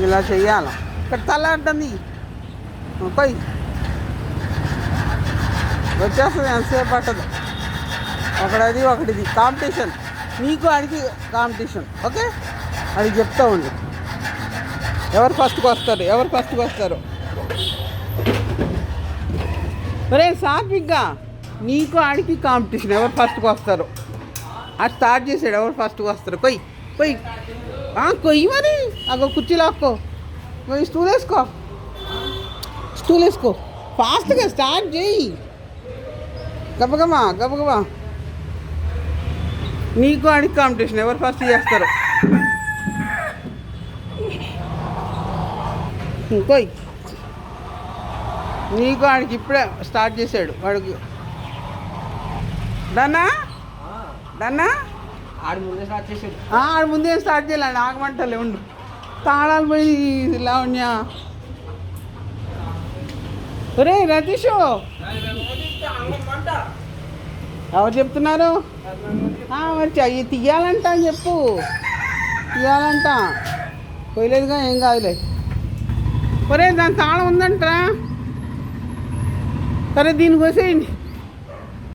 ఇలా చెయ్యాలి. ఇక్కడ తలాడుతుంది పోయి వచ్చేస్తుంది, ఎంతసేపు పట్టదు. ఒకటిది ఒకటిది కాంపిటీషన్, నీకు అడిగి కాంపిటీషన్. ఓకే, అది చెప్తా ఉండు ఎవరు ఫస్ట్కి వస్తారు. ఒరే సాత్విక్గా, నీకు ఆడికి కాంపిటీషన్, ఎవరు ఫస్ట్కి వస్తారు. అది స్టార్ట్ చేసాడు, ఎవరు ఫస్ట్కి వస్తారు. కొయ్యి మరి అగో కుర్చీలో లాక్కో, స్టూల్ వేసుకో ఫాస్ట్గా స్టార్ట్ చేయి. గబగబా నీకు ఆడికి కాంపిటీషన్, ఎవరు ఫస్ట్ చేస్తారు. కొయ్ నీకు ఆడికి ఇప్పుడే స్టార్ట్ చేశాడు వాడికి. డన్నా ఆడు ముందే స్టార్ట్ చేయాలండి, ఆగమంటలే ఉండు. తాళాలు పోయి లావణ్య. ఒరే రతీషు, ఎవరు చెప్తున్నారు? మరి తీయాలంట అని చెప్పు, తీయాలంట. పోయలేదుగా, ఏం కాదులే. ఒరే దాని తాళం ఉందంటరా, సరే దీనికి వచ్చేయండి.